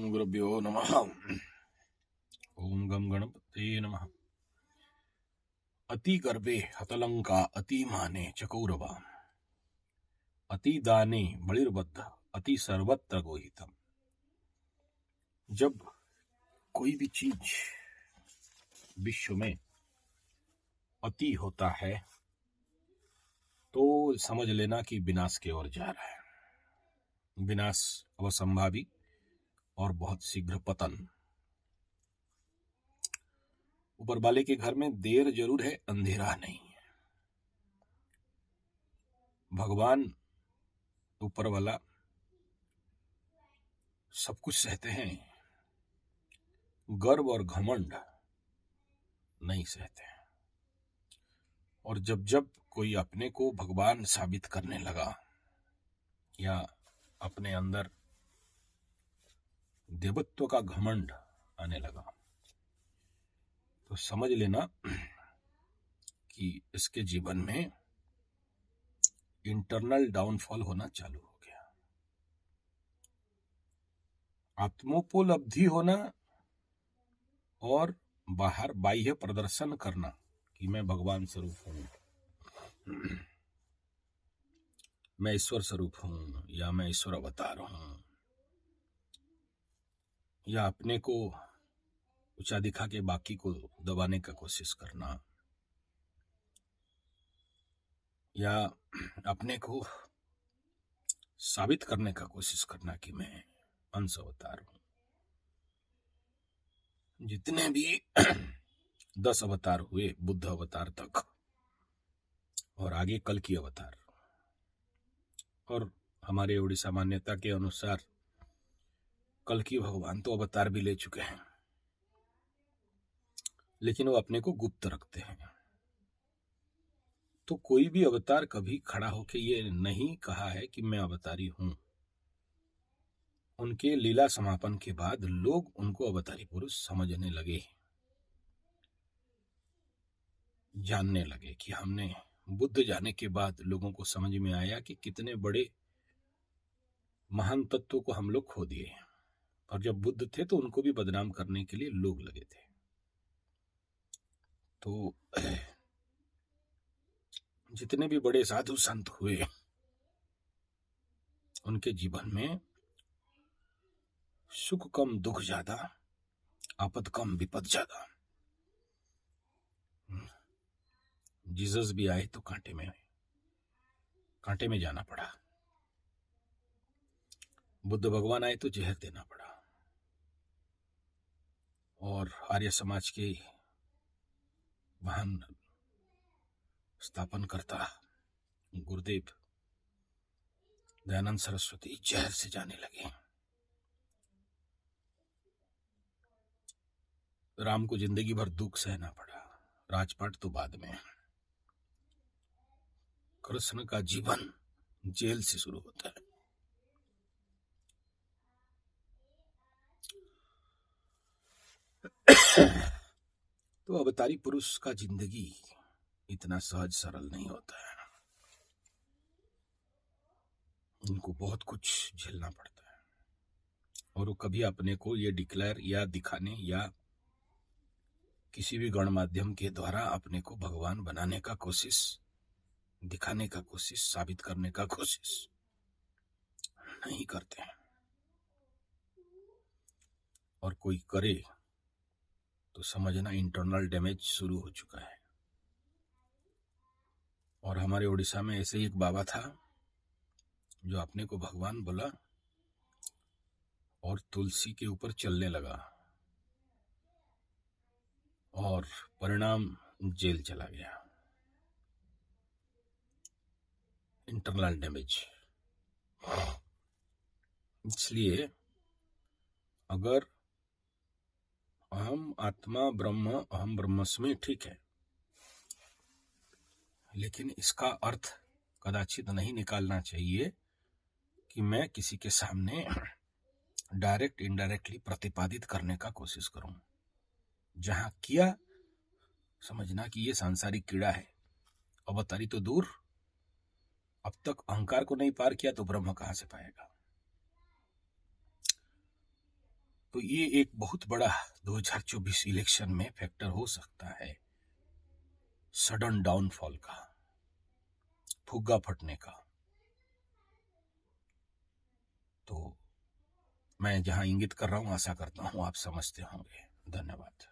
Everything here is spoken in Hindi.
ओम गुरुभ्यो नमः। ओम गम गणपते नमः। अति गर्भे हतलंका अति माने चकौरवा अति दाने बलिर्बद्ध अति सर्वत्र गोहितम। जब कोई भी चीज विश्व में अति होता है तो समझ लेना कि विनाश की ओर जा रहा है। विनाश अवसंभावी और बहुत शीघ्र पतन। ऊपर वाले के घर में देर जरूर है, अंधेरा नहीं है। भगवान ऊपर वाला सब कुछ सहते हैं, गर्व और घमंड नहीं सहते हैं। और जब जब कोई अपने को भगवान साबित करने लगा या अपने अंदर देवत्व का घमंड आने लगा तो समझ लेना कि इसके जीवन में इंटरनल डाउनफॉल होना चालू हो गया। आत्मोपलब्धि होना और बाहर बाह्य प्रदर्शन करना कि मैं भगवान स्वरूप हूं, मैं ईश्वर स्वरूप हूं या मैं ईश्वर अवतार हूं, या अपने को ऊंचा दिखा के बाकी को दबाने का कोशिश करना, या अपने को साबित करने का कोशिश करना कि मैं अंश अवतार हूं। जितने भी 10 अवतार हुए बुद्ध अवतार तक और आगे कल की अवतार, और हमारे उड़ीसा मान्यता के अनुसार कल की भगवान तो अवतार भी ले चुके हैं, लेकिन वो अपने को गुप्त रखते हैं। तो कोई भी अवतार कभी खड़ा होके ये नहीं कहा है कि मैं अवतारी हूं। उनके लीला समापन के बाद लोग उनको अवतारी पुरुष समझने लगे, जानने लगे कि हमने बुद्ध जाने के बाद लोगों को समझ में आया कि कितने बड़े महान तत्वों को हम लोग खो दिए। और जब बुद्ध थे तो उनको भी बदनाम करने के लिए लोग लगे थे। तो जितने भी बड़े साधु संत हुए उनके जीवन में सुख कम दुख ज्यादा, आपद कम विपद ज्यादा। जीसस भी आए तो कांटे में जाना पड़ा। बुद्ध भगवान आए तो जहर देना पड़ा। और आर्य समाज के महान स्थापन करता गुरुदेव दयानंद सरस्वती जहर से जाने लगे। राम को जिंदगी भर दुख सहना पड़ा, राजपाट तो बाद में। कृष्ण का जीवन जेल से शुरू होता है। तो अवतारी पुरुष का जिंदगी इतना सहज सरल नहीं होता है। उनको बहुत कुछ झेलना पड़ता है और वो कभी अपने को ये डिक्लेयर या दिखाने या किसी भी गणमाध्यम के द्वारा अपने को भगवान बनाने का कोशिश, दिखाने का कोशिश, साबित करने का कोशिश नहीं करते हैं। और कोई करे तो समझना इंटरनल डैमेज शुरू हो चुका है। और हमारे उड़ीसा में ऐसे ही एक बाबा था जो अपने को भगवान बोला और तुलसी के ऊपर चलने लगा और परिणाम जेल चला गया। Internal damage. इसलिए अगर अहम आत्मा ब्रह्म अहम ब्रह्मस्मि ठीक है, लेकिन इसका अर्थ कदाचित नहीं निकालना चाहिए कि मैं किसी के सामने डायरेक्ट इनडायरेक्टली प्रतिपादित करने का कोशिश करूं। जहां किया समझना कि ये सांसारिक कीड़ा है। अवतारी तो दूर, अब तक अहंकार को नहीं पार किया तो ब्रह्म कहां से पाएगा। तो ये एक बहुत बड़ा 2024 इलेक्शन में फैक्टर हो सकता है, सडन डाउनफॉल का, फुग्गा फटने का। तो मैं जहां इंगित कर रहा हूं, आशा करता हूं आप समझते होंगे। धन्यवाद।